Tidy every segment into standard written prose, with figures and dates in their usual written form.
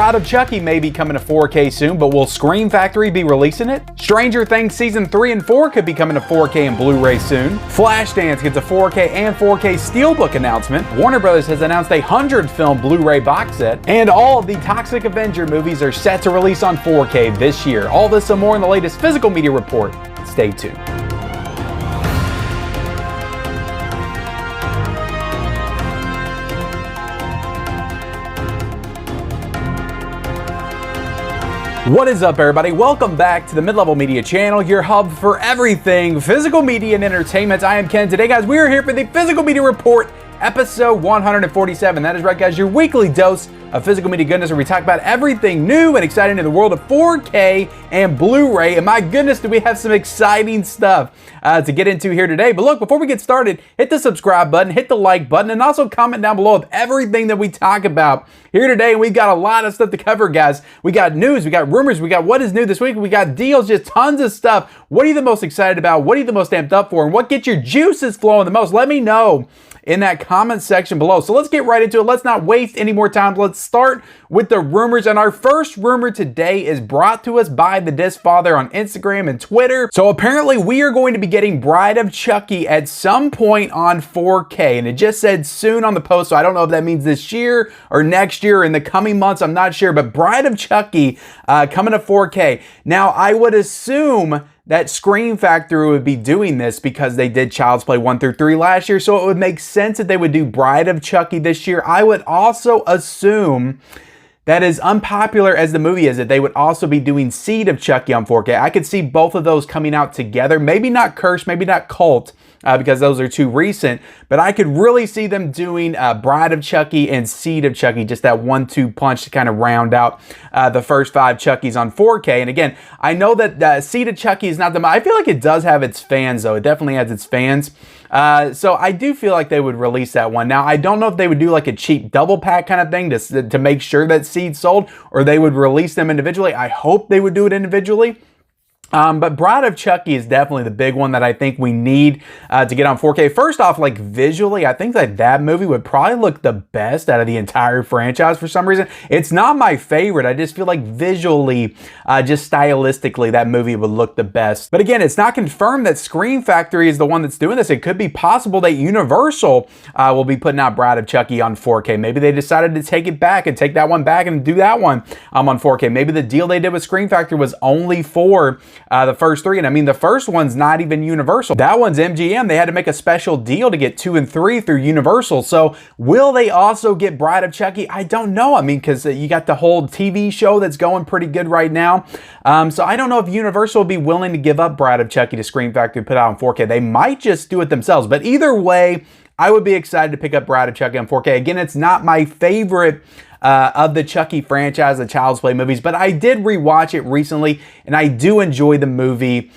Bride of Chucky may be coming to 4K soon, but will Scream Factory be releasing it? Stranger Things Season 3 and 4 could be coming to 4K and Blu-ray soon. Flashdance gets a 4K and 4K Steelbook announcement. Warner Bros. Has announced a 100-film Blu-ray box set. And all of the Toxic Avenger movies are set to release on 4K this year. All this and more in the latest physical media report. Stay tuned. What is up, everybody? Welcome back to the Mid-Level Media channel, your hub for everything physical media and entertainment. I am Ken. Today, guys, we are here for the Physical Media Report, episode 147. That is right, guys, your weekly dose of physical media goodness, where we talk about everything new and exciting in the world of 4K and Blu-ray. And my goodness, do we have some exciting stuff to get into here today. But look, before we get started, hit the subscribe button, hit the like button, and also comment down below of everything that we talk about here today. And we've got a lot of stuff to cover, guys. We got news, we got rumors, we got what is new this week, we got deals, just tons of stuff. What are you the most excited about? What are you the most amped up for? And what gets your juices flowing the most? Let me know in that comment section below. So let's get right into it. Let's not waste any more time. Let's start with the rumors. And our first rumor today is brought to us by the Disc Father on Instagram and Twitter. So apparently we are going to be getting Bride of Chucky at some point on 4K. And it just said soon on the post. So I don't know if that means this year or next year or in the coming months. I'm not sure. But Bride of Chucky coming to 4K. Now I would assume that Scream Factory would be doing this because they did Child's Play 1 through 3 last year, so it would make sense that they would do Bride of Chucky this year. I would also assume that, as unpopular as the movie is, that they would also be doing Seed of Chucky on 4K. I could see both of those coming out together. Maybe not Curse, maybe not Cult, because those are too recent, but I could really see them doing Bride of Chucky and Seed of Chucky, just that 1-2 punch to kind of round out the first 5 Chuckies on 4K. And again, I know that Seed of Chucky is not the... I feel like it does have its fans, though. It definitely has its fans. So I do feel like they would release that one. Now, I don't know if they would do like a cheap double pack kind of thing to make sure that Seed sold, or they would release them individually. I hope they would do it individually. But Bride of Chucky is definitely the big one that I think we need to get on 4K. First off, like visually, I think that movie would probably look the best out of the entire franchise for some reason. It's not my favorite. I just feel like visually, just stylistically, that movie would look the best. But again, it's not confirmed that Scream Factory is the one that's doing this. It could be possible that Universal will be putting out Bride of Chucky on 4K. Maybe they decided to take it back and take that one back and do that one on 4K. Maybe the deal they did with Scream Factory was only for the first 3, and I mean the first one's not even Universal. That one's MGM. They had to make a special deal to get 2 and 3 through Universal. So will they also get Bride of Chucky? I don't know. I mean, because you got the whole TV show that's going pretty good right now. So I don't know if Universal will be willing to give up Bride of Chucky to Scream Factory to put out on 4K. They might just do it themselves. But either way, I would be excited to pick up Bride of Chucky on 4K. Again, it's not my favorite of the Chucky franchise, the Child's Play movies, but I did rewatch it recently, and I do enjoy the movie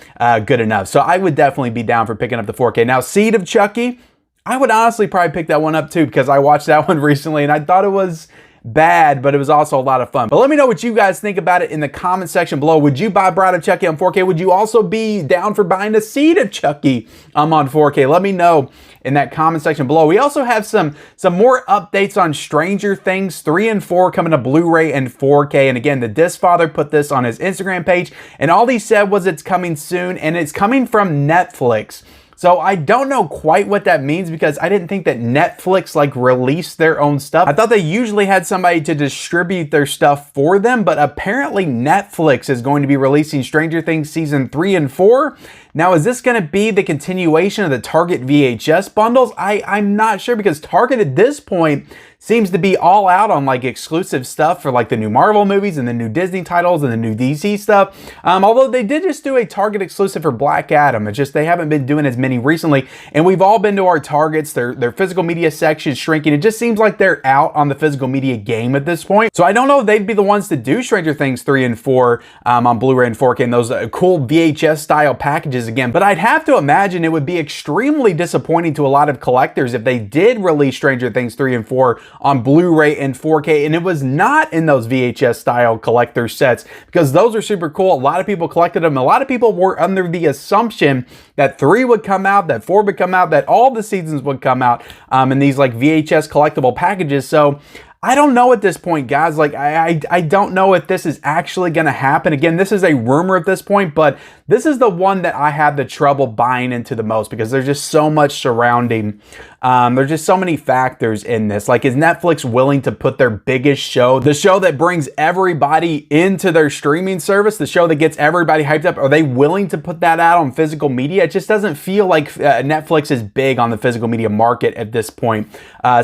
good enough. So I would definitely be down for picking up the 4K. Now, Seed of Chucky, I would honestly probably pick that one up too, because I watched that one recently, and I thought it was bad, but it was also a lot of fun. But let me know what you guys think about it in the comment section below. Would you buy Bride of Chucky on 4K? Would you also be down for buying the Seed of Chucky on 4K? Let me know in that comment section below. We also have some more updates on Stranger Things 3 and 4 coming to Blu-ray and 4K. And again, the Disc Father put this on his Instagram page, and all he said was it's coming soon, and it's coming from Netflix. So I don't know quite what that means, because I didn't think that Netflix like released their own stuff. I thought they usually had somebody to distribute their stuff for them, but apparently Netflix is going to be releasing Stranger Things season 3 and 4. Now, is this going to be the continuation of the Target VHS bundles? I'm not sure, because Target at this point seems to be all out on like exclusive stuff for like the new Marvel movies and the new Disney titles and the new DC stuff. Although they did just do a Target exclusive for Black Adam. It's just they haven't been doing as many recently. And we've all been to our Targets. Their physical media section is shrinking. It just seems like they're out on the physical media game at this point. So I don't know if they'd be the ones to do Stranger Things 3 and 4 on Blu-ray and 4K and those cool VHS style packages again. But I'd have to imagine it would be extremely disappointing to a lot of collectors if they did release Stranger Things 3 and 4 on Blu-ray and 4K, and it was not in those VHS style collector sets, because those are super cool. A lot of people collected them. A lot of people were under the assumption that 3 would come out, that 4 would come out, that all the seasons would come out in these like VHS collectible packages. So I don't know at this point, guys. Like, I don't know if this is actually going to happen. Again, this is a rumor at this point, but this is the one that I have the trouble buying into the most because there's just so much surrounding. There's just so many factors in this. Like, is Netflix willing to put their biggest show, the show that brings everybody into their streaming service, the show that gets everybody hyped up, are they willing to put that out on physical media? It just doesn't feel like Netflix is big on the physical media market at this point.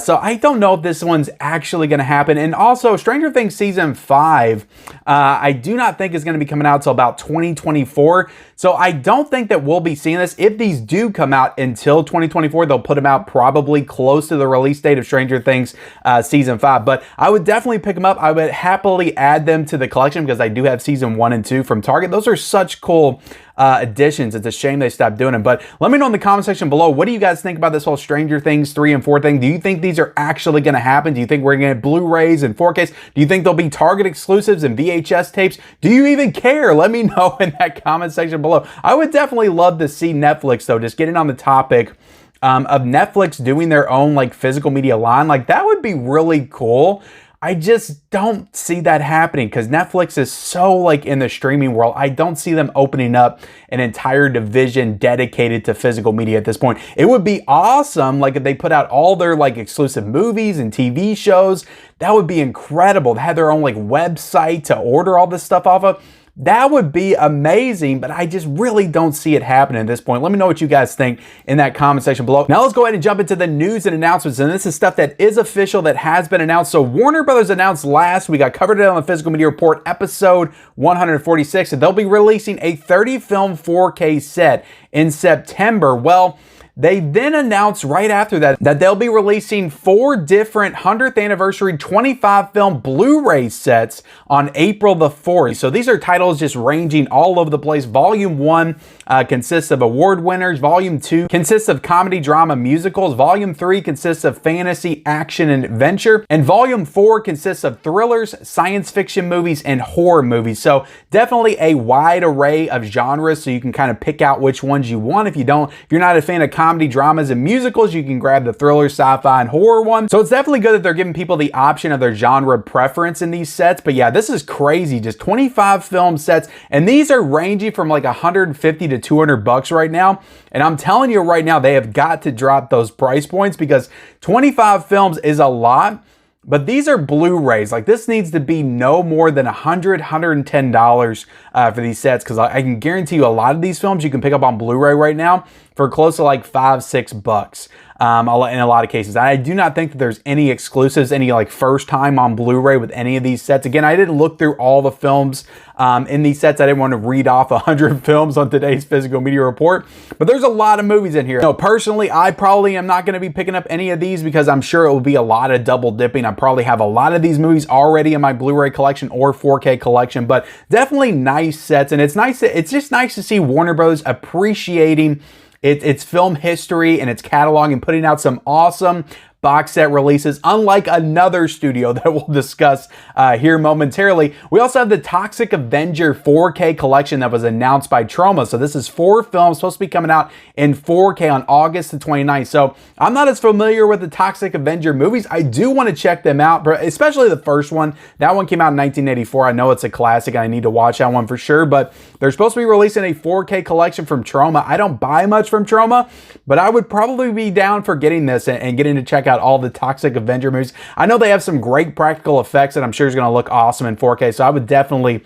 So I don't know if this one's actually going to happen. And also, Stranger Things Season 5, I do not think is going to be coming out till about 2024. So I don't think that we'll be seeing this. If these do come out until 2024, they'll put them out probably close to the release date of Stranger Things Season 5. But I would definitely pick them up. I would happily add them to the collection because I do have Season 1 and 2 from Target. Those are such cool additions. It's a shame they stopped doing them. But let me know in the comment section below, what do you guys think about this whole Stranger Things 3 and 4 thing? Do you think these are actually going to happen? Do you think we're going to get Blu-rays and 4Ks? Do you think there'll be Target exclusives and VHS tapes? Do you even care? Let me know in that comment section below. I would definitely love to see Netflix, though, just getting on the topic of Netflix doing their own like physical media line. Like, that would be really cool. I just don't see that happening because Netflix is so like in the streaming world. I don't see them opening up an entire division dedicated to physical media at this point. It would be awesome, like, if they put out all their like exclusive movies and TV shows. That would be incredible. They had their own like website to order all this stuff off of. That would be amazing, but I just really don't see it happening at this point. Let me know what you guys think in that comment section below. Now let's go ahead and jump into the news and announcements, and this is stuff that is official that has been announced. So Warner Brothers announced last week, I covered it on the Physical Media Report, episode 146, and they'll be releasing a 30-film 4K set in September. Well, they then announced right after that they'll be releasing 4 different 100th anniversary 25-film Blu-ray sets on April the 4th. So these are titles just ranging all over the place. Volume 1 consists of award winners. Volume 2 consists of comedy, drama, musicals. Volume 3 consists of fantasy, action, and adventure. And Volume 4 consists of thrillers, science fiction movies, and horror movies. So definitely a wide array of genres, so you can kind of pick out which ones you want. If you're not a fan of comedy, dramas, and musicals, you can grab the thriller, sci-fi, and horror one. So it's definitely good that they're giving people the option of their genre preference in these sets. But yeah, this is crazy. Just 25 film sets, and these are ranging from like 150 to 200 bucks right now. And I'm telling you right now, they have got to drop those price points because 25 films is a lot. But these are Blu-rays. Like, this needs to be no more than $100, $110 for these sets, because I can guarantee you a lot of these films you can pick up on Blu-ray right now for close to like $5, $6 in a lot of cases. I do not think that there's any exclusives, any like first time on Blu-ray with any of these sets. Again, I didn't look through all the films in these sets. I didn't want to read off 100 films on today's Physical Media Report, but there's a lot of movies in here. No, personally, I probably am not going to be picking up any of these because I'm sure it will be a lot of double dipping. I probably have a lot of these movies already in my Blu-ray collection or 4K collection, but definitely nice sets. And it's nice. It's just nice to see Warner Bros. Appreciating its film history and its catalog and putting out some awesome box set releases, unlike another studio that we'll discuss here momentarily. We also have the Toxic Avenger 4K collection that was announced by Troma. So this is 4 films supposed to be coming out in 4K on August the 29th. So I'm not as familiar with the Toxic Avenger movies. I do want to check them out, especially the first one. That one came out in 1984. I know it's a classic. I need to watch that one for sure, but they're supposed to be releasing a 4K collection from Troma. I don't buy much from Troma, but I would probably be down for getting this and getting to check out all the Toxic Avenger movies. I know they have some great practical effects that I'm sure is going to look awesome in 4K, so I would definitely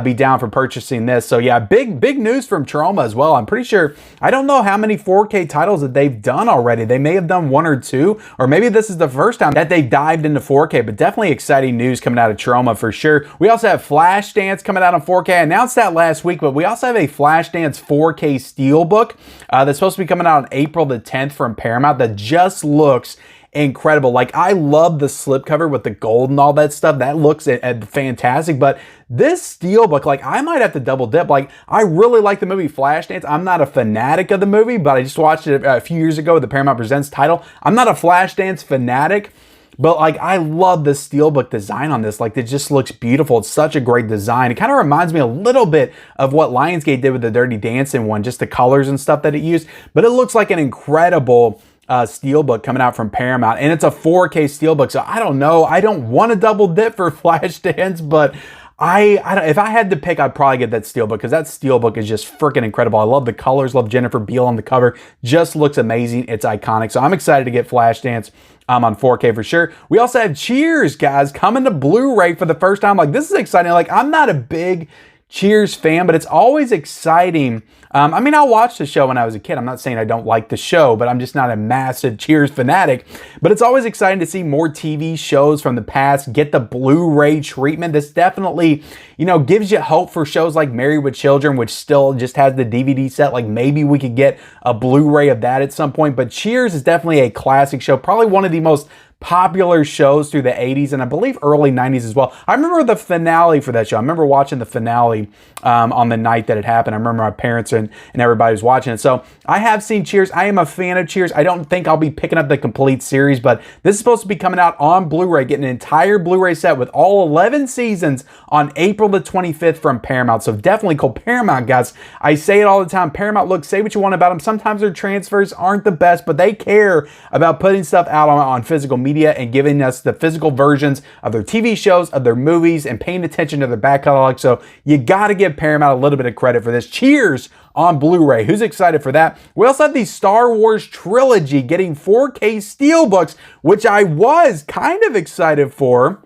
be down for purchasing this. So yeah, big news from Troma as well. I'm pretty sure, I don't know how many 4K titles that they've done already. They may have done 1 or 2, or maybe this is the first time that they've dived into 4K, but definitely exciting news coming out of Troma for sure. We also have Flashdance coming out on 4K. I announced that last week, but we also have a Flashdance 4K Steelbook that's supposed to be coming out on April the 10th from Paramount that just looks incredible. Like, I love the slipcover with the gold and all that stuff. That looks fantastic. But this Steelbook, like, I might have to double dip. Like, I really like the movie Flashdance. I'm not a fanatic of the movie, but I just watched it a few years ago with the Paramount Presents title. I'm not a Flashdance fanatic, but like, I love the Steelbook design on this. Like, it just looks beautiful. It's such a great design. It kind of reminds me a little bit of what Lionsgate did with the Dirty Dancing one, just the colors and stuff that it used. But it looks like an incredible Steelbook coming out from Paramount, and it's a 4K Steelbook. So I don't know. I don't want to double dip for Flashdance, but if I had to pick, I'd probably get that Steelbook, because that Steelbook is just freaking incredible. I love the colors, love Jennifer Beal on the cover. Just looks amazing. It's iconic. So I'm excited to get Flashdance on 4K for sure. We also have Cheers, guys, coming to Blu-ray for the first time. Like, this is exciting. Like, I'm not a big Cheers fan, but it's always exciting. I mean, I watched the show when I was a kid. I'm not saying I don't like the show, but I'm just not a massive Cheers fanatic. But it's always exciting to see more TV shows from the past get the Blu-ray treatment. This definitely, you know, gives you hope for shows like Married with Children, which still just has the DVD set. Like, maybe we could get a Blu-ray of that at some point. But Cheers is definitely a classic show, probably one of the most popular shows through the 80s and I believe early 90s as well. I remember the finale for that show. I remember watching the finale on the night that it happened. I remember my parents and everybody was watching it. So I have seen Cheers. I am a fan of Cheers. I don't think I'll be picking up the complete series, but this is supposed to be coming out on Blu-ray, getting an entire Blu-ray set with all 11 seasons on April the 25th from Paramount. So definitely cool. Paramount, guys. I say it all the time. Paramount, look, say what you want about them. Sometimes their transfers aren't the best, but they care about putting stuff out on physical media and giving us the physical versions of their TV shows, of their movies, and paying attention to their back catalog. So you got to give Paramount a little bit of credit for this. Cheers on Blu-ray. Who's excited for that? We also have the Star Wars trilogy getting 4K Steelbooks, which I was kind of excited for.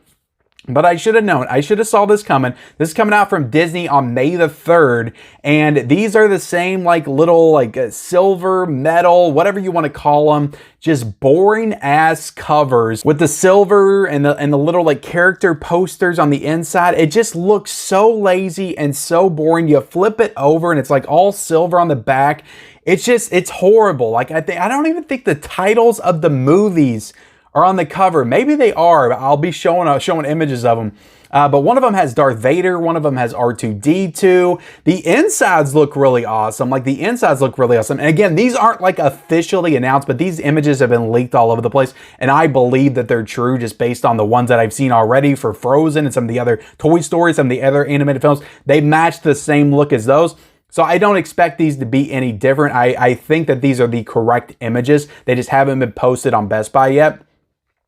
But I should have known. I should have saw this coming. This is coming out from Disney on May the 3rd. And these are the same like little like silver, metal, whatever you want to call them. Just boring ass covers with the silver and the little like character posters on the inside. It just looks so lazy and so boring. You flip it over and it's like all silver on the back. It's horrible. Like I don't even think the titles of the movies are on the cover. Maybe they are. I'll be showing images of them. But one of them has Darth Vader. One of them has R2-D2. The insides look really awesome. Like the insides look really awesome. And again, these aren't like officially announced, but these images have been leaked all over the place. And I believe that they're true just based on the ones that I've seen already for Frozen and some of the other Toy Story, some of the other animated films. They match the same look as those. So I don't expect these to be any different. I think that these are the correct images. They just haven't been posted on Best Buy yet.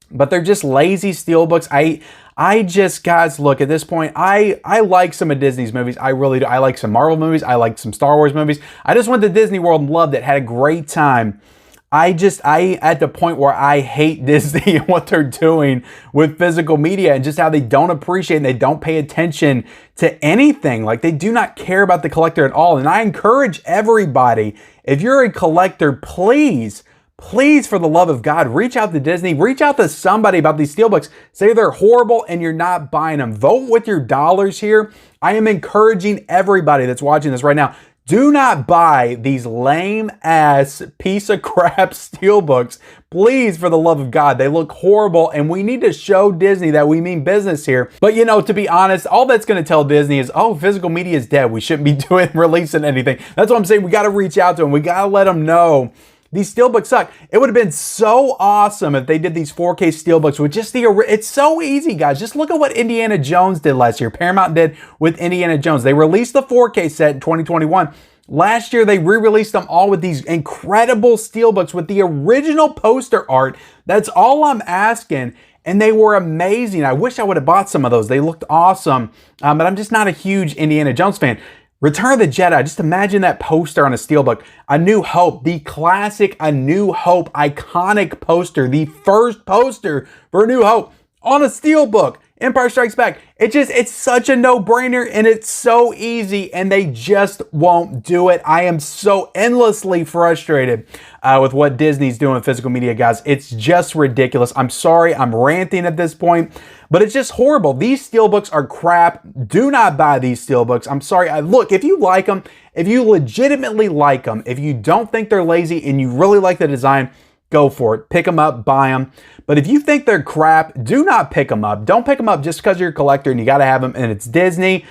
But they're just lazy Steelbooks. I just, guys, look, at this point, I like some of Disney's movies. I really do. I like some Marvel movies. I like some Star Wars movies. I just went to Disney World and loved it. Had a great time. I at the point where I hate Disney and what they're doing with physical media and just how they don't appreciate and they don't pay attention to anything. Like, they do not care about the collector at all. And I encourage everybody, if you're a collector, please, for the love of God, reach out to Disney, reach out to somebody about these Steelbooks. Say they're horrible and you're not buying them. Vote with your dollars here. I am encouraging everybody that's watching this right now. Do not buy these lame ass piece of crap Steelbooks. Please, for the love of God. They look horrible and we need to show Disney that we mean business here. But you know, to be honest, all that's going to tell Disney is, oh, physical media is dead. We shouldn't be releasing anything. That's what I'm saying. We got to reach out to them. We got to let them know these Steelbooks suck. It would have been so awesome if they did these 4K Steelbooks with just it's so easy, guys. Just look at what Indiana Jones did last year. Paramount did with Indiana Jones. They released the 4K set in 2021. Last year, they re-released them all with these incredible Steelbooks with the original poster art. That's all I'm asking. And they were amazing. I wish I would have bought some of those. They looked awesome. But I'm just not a huge Indiana Jones fan. Return of the Jedi, just imagine that poster on a Steelbook. A New Hope, the classic A New Hope iconic poster, the first poster for A New Hope on a Steelbook. Empire Strikes Back. It's such a no-brainer and it's so easy and they just won't do it. I am so endlessly frustrated with what Disney's doing with physical media, guys. It's just ridiculous. I'm sorry, I'm ranting at this point, but it's just horrible. These Steelbooks are crap. Do not buy these Steelbooks. I'm sorry. Look, if you like them, if you legitimately like them, if you don't think they're lazy and you really like the design, go for it. Pick them up, buy them. But if you think they're crap, do not pick them up. Don't pick them up just because you're a collector and you got to have them and it's Disney.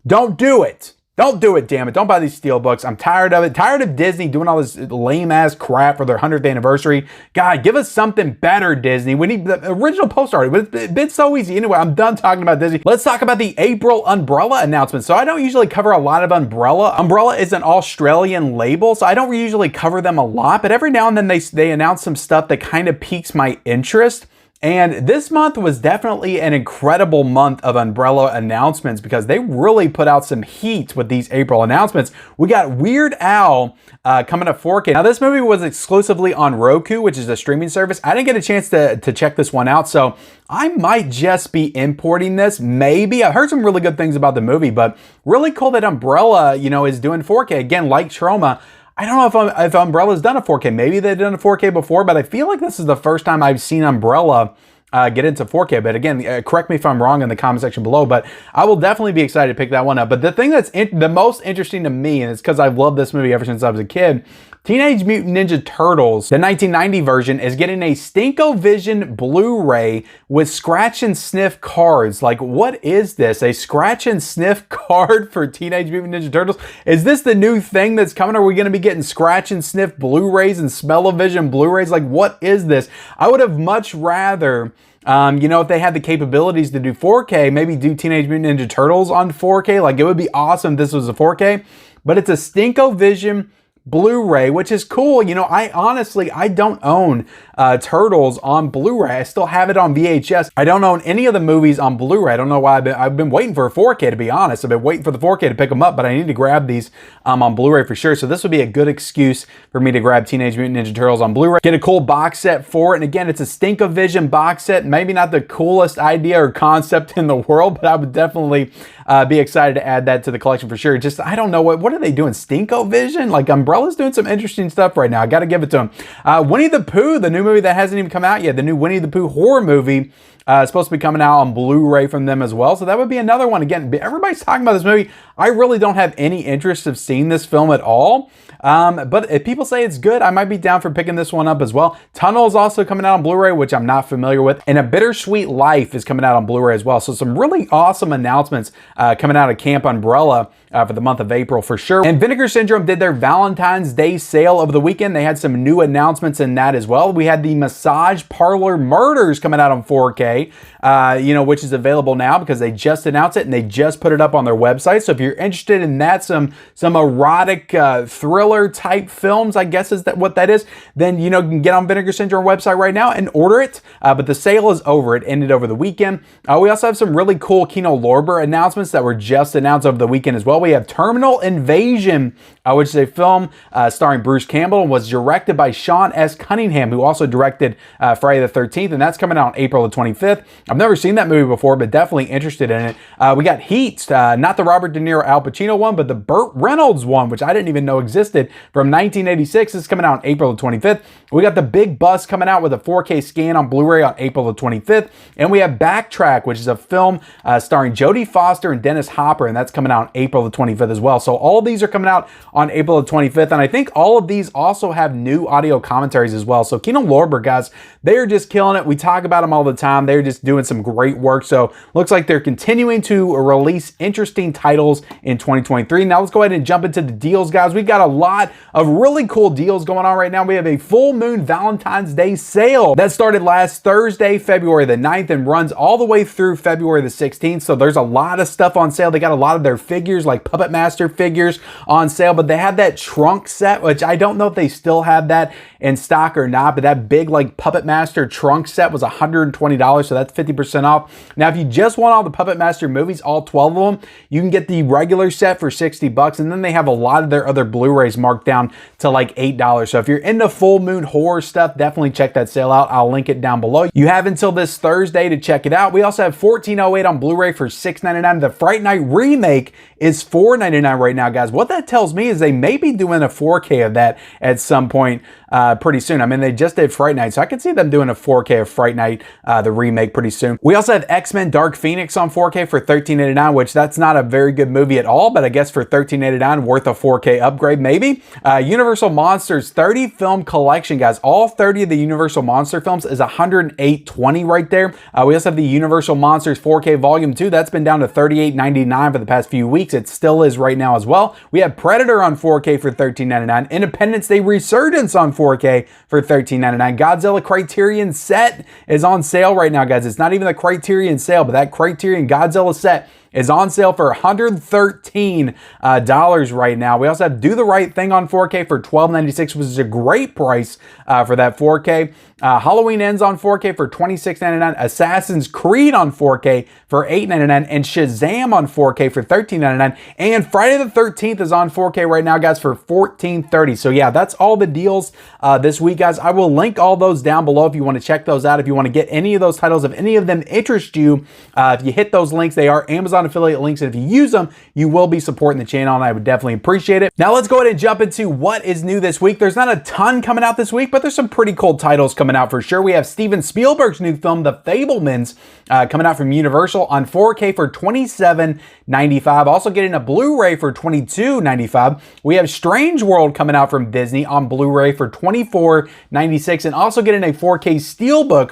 Don't do it. Don't do it, damn it. Don't buy these Steelbooks. I'm tired of it. Tired of Disney doing all this lame-ass crap for their 100th anniversary. God, give us something better, Disney. We need the original post art. It's been so easy. Anyway, I'm done talking about Disney. Let's talk about the April Umbrella announcement. So I don't usually cover a lot of Umbrella. Umbrella is an Australian label, so I don't usually cover them a lot. But every now and then they announce some stuff that kind of piques my interest. And this month was definitely an incredible month of Umbrella announcements because they really put out some heat with these April announcements. We got Weird Al coming to 4K. Now, this movie was exclusively on Roku, which is a streaming service. I didn't get a chance to check this one out, so I might just be importing this. Maybe. I've heard some really good things about the movie, but really cool that Umbrella, is doing 4K. Again, like Troma, I don't know if Umbrella's done a 4K. Maybe they've done a 4K before, but I feel like this is the first time I've seen Umbrella get into 4K. But again, correct me if I'm wrong in the comment section below, but I will definitely be excited to pick that one up. But the thing that's the most interesting to me, and it's because I've loved this movie ever since I was a kid, Teenage Mutant Ninja Turtles, the 1990 version, is getting a Stinkovision Blu-ray with scratch and sniff cards. Like, what is this? A scratch and sniff card for Teenage Mutant Ninja Turtles? Is this the new thing that's coming? Are we going to be getting scratch and sniff Blu-rays and smell-o-vision Blu-rays? Like, what is this? I would have much rather... if they had the capabilities to do 4K, maybe do Teenage Mutant Ninja Turtles on 4K. Like, it would be awesome if this was a 4K. But it's a Stinkovision Blu-ray, which is cool. I don't own Turtles on Blu-ray. I still have it on VHS. I don't own any of the movies on Blu-ray. I don't know why. I've been waiting for a 4K, to be honest. I've been waiting for the 4K to pick them up, but I need to grab these on Blu-ray for sure. So this would be a good excuse for me to grab Teenage Mutant Ninja Turtles on Blu-ray. Get a cool box set for it. And again, it's a Stinkovision box set. Maybe not the coolest idea or concept in the world, but I would definitely be excited to add that to the collection for sure. Just, I don't know, what are they doing? Stinkovision? Like, Umbrella's doing some interesting stuff right now. I got to give it to them. Winnie the Pooh, the new movie that hasn't even come out yet, the new Winnie the Pooh horror movie, is supposed to be coming out on Blu-ray from them as well. So that would be another one. Again, everybody's talking about this movie. I really don't have any interest of seeing this film at all. But if people say it's good, I might be down for picking this one up as well. Tunnel is also coming out on Blu-ray, which I'm not familiar with. And A Bittersweet Life is coming out on Blu-ray as well. So some really awesome announcements coming out of Camp Umbrella for the month of April for sure. And Vinegar Syndrome did their Valentine's Day sale over the weekend. They had some new announcements in that as well. We had the Massage Parlor Murders coming out on 4K, which is available now because they just announced it and they just put it up on their website. So if you're interested in that, some erotic thriller type films, I guess is that what that is, then you can get on Vinegar Syndrome website right now and order it. But the sale is over. It ended over the weekend. We also have some really cool Kino Lorber announcements that were just announced over the weekend as well. We have Terminal Invasion, which is a film starring Bruce Campbell and was directed by Sean S. Cunningham, who also directed Friday the 13th, and that's coming out on April the 25th. I've never seen that movie before, but definitely interested in it. We got Heat, not the Robert De Niro Al Pacino one, but the Burt Reynolds one, which I didn't even know existed, from 1986. This is coming out on April the 25th. We got The Big Bus coming out with a 4K scan on Blu-ray on April the 25th. And we have Backtrack, which is a film starring Jodie Foster and Dennis Hopper, and that's coming out on April the 25th as well. So all of these are coming out on April the 25th, and I think all of these also have new audio commentaries as well. So Kino Lorber, guys, they are just killing it. We talk about them all the time. They're just doing some great work. So looks like they're continuing to release interesting titles in 2023. Now let's go ahead and jump into the deals, guys. We've got a lot of really cool deals going on right now. We have a full moon Valentine's Day sale that started last Thursday, February the 9th, and runs all the way through February the 16th. So there's a lot of stuff on sale. They got a lot of their figures, like Puppet Master figures, on sale, but they had that trunk set, which I don't know if they still have that in stock or not, but that big like Puppet Master trunk set was $120, so that's 50% off. Now, if you just want all the Puppet Master movies, all 12 of them, you can get the regular set for $60, and then they have a lot of their other Blu-rays marked down to like $8. So if you're into full moon horror stuff, definitely check that sale out. I'll link it down below. You have until this Thursday to check it out. We also have 1408 on Blu-ray for $6.99. The Fright Night remake is $4.99 right now, guys. What that tells me is is they may be doing a 4K of that at some point pretty soon. I mean, they just did Fright Night, so I could see them doing a 4K of Fright Night, the remake, pretty soon. We also have X-Men Dark Phoenix on 4K for $13.89, which that's not a very good movie at all, but I guess for $13.89, worth a 4K upgrade, maybe. Universal Monsters 30 film collection, guys. All 30 of the Universal Monster films is $108.20 right there. We also have the Universal Monsters 4K Volume 2. That's been down to $38.99 for the past few weeks. It still is right now as well. We have Predator on 4K for $13.99. Independence Day Resurgence on 4K for $13.99. Godzilla Criterion set is on sale right now, guys. It's not even the Criterion sale, but that Criterion Godzilla set is on sale for $113 right now. We also have Do the Right Thing on 4K for $12.96, which is a great price for that 4K. Halloween Ends on 4K for $26.99. Assassin's Creed on 4K for $8.99. And Shazam on 4K for $13.99. And Friday the 13th is on 4K right now, guys, for $14.30. So yeah, that's all the deals this week, guys. I will link all those down below if you want to check those out. If you want to get any of those titles, if any of them interest you, if you hit those links, they are Amazon affiliate links, and if you use them, you will be supporting the channel, and I would definitely appreciate it. Now let's go ahead and jump into what is new this week. There's not a ton coming out this week, but there's some pretty cool titles coming out for sure. We have Steven Spielberg's new film, The Fabelmans, coming out from Universal on 4K for $27.95. Also getting a Blu-ray for $22.95. We have Strange World coming out from Disney on Blu-ray for $24.96, and also getting a 4K Steelbook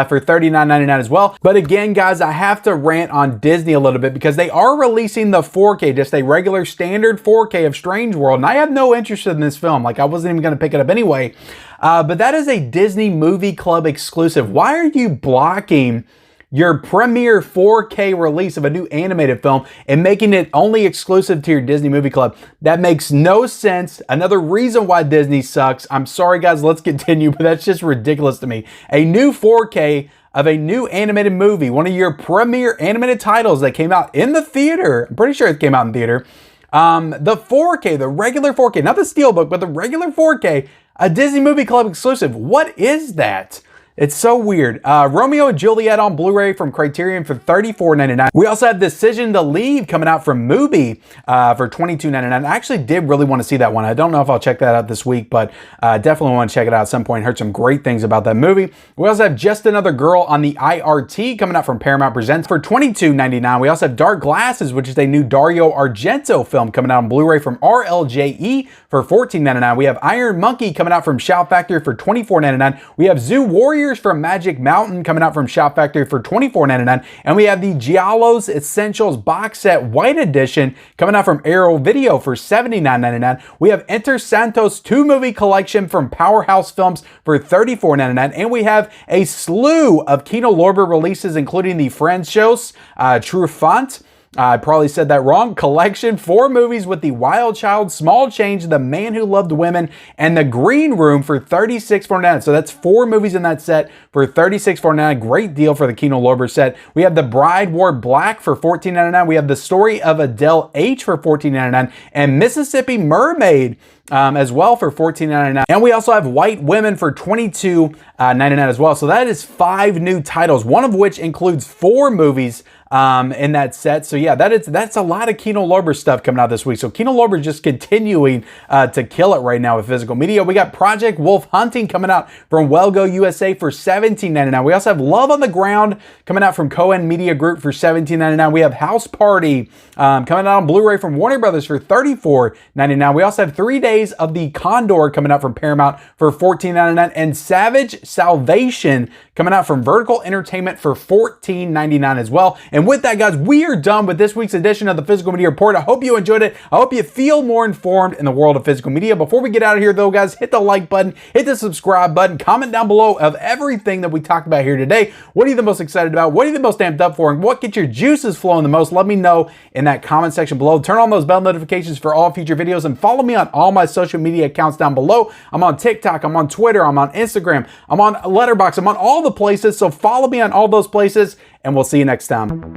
for $39.99 as well. But again, guys, I have to rant on Disney a little bit because they are releasing the 4K, just a regular standard 4K of Strange World, and I have no interest in this film. Like, I wasn't even going to pick it up anyway. But that is a Disney Movie Club exclusive. Why are you blocking your premiere 4K release of a new animated film and making it only exclusive to your Disney Movie Club? That makes no sense. Another reason why Disney sucks. I'm sorry, guys, let's continue, but that's just ridiculous to me. A new 4K of a new animated movie, one of your premiere animated titles that came out in the theater. I'm pretty sure it came out in theater. The 4K, the regular 4K, not the Steelbook, but the regular 4K, a Disney Movie Club exclusive. What is that? It's so weird. Romeo and Juliet on Blu-ray from Criterion for $34.99. We also have Decision to Leave coming out from Mubi for $22.99. I actually did really want to see that one. I don't know if I'll check that out this week, but definitely want to check it out at some point. Heard some great things about that movie. We also have Just Another Girl on the IRT coming out from Paramount Presents for $22.99. We also have Dark Glasses, which is a new Dario Argento film coming out on Blu-ray from RLJE for $14.99. We have Iron Monkey coming out from Shout Factory for $24.99. We have Zoo Warriors from Magic Mountain coming out from Shout Factory for $24.99. And we have the Giallo's Essentials box set white edition coming out from Arrow Video for $79.99. We have Enter Santos 2-movie collection from Powerhouse Films for $34.99. And we have a slew of Kino Lorber releases, including the Franchos, Trufant, I probably said that wrong, collection, 4 movies with The Wild Child, Small Change, The Man Who Loved Women, and The Green Room for $36.49. So that's 4 movies in that set for $36.49. Great deal for the Kino Lorber set. We have The Bride Wore Black for $14.99. We have The Story of Adele H for $14.99, and Mississippi Mermaid as well for $14.99. And we also have White Women for $22.99 as well. So that is 5 new titles, one of which includes 4 movies in that set. So yeah, that's a lot of Kino Lorber stuff coming out this week. So Kino Lorber just continuing to kill it right now with physical media. We got Project Wolf Hunting coming out from Wellgo USA for $17.99. We also have Love on the Ground coming out from Cohen Media Group for $17.99. We have House Party coming out on Blu-ray from Warner Brothers for $34.99. We also have 3 Days of the Condor coming out from Paramount for $14.99, and Savage Salvation coming out from Vertical Entertainment for $14.99 as well. And with that, guys, we are done with this week's edition of the Physical Media Report. I hope you enjoyed it. I hope you feel more informed in the world of physical media. Before we get out of here, though, guys, hit the like button, hit the subscribe button, comment down below of everything that we talked about here today. What are you the most excited about? What are you the most amped up for? And what gets your juices flowing the most? Let me know in that comment section below. Turn on those bell notifications for all future videos, and follow me on all my social media accounts down below. I'm on TikTok, I'm on Twitter, I'm on Instagram, I'm on Letterboxd, I'm on all the places. So follow me on all those places, and we'll see you next time.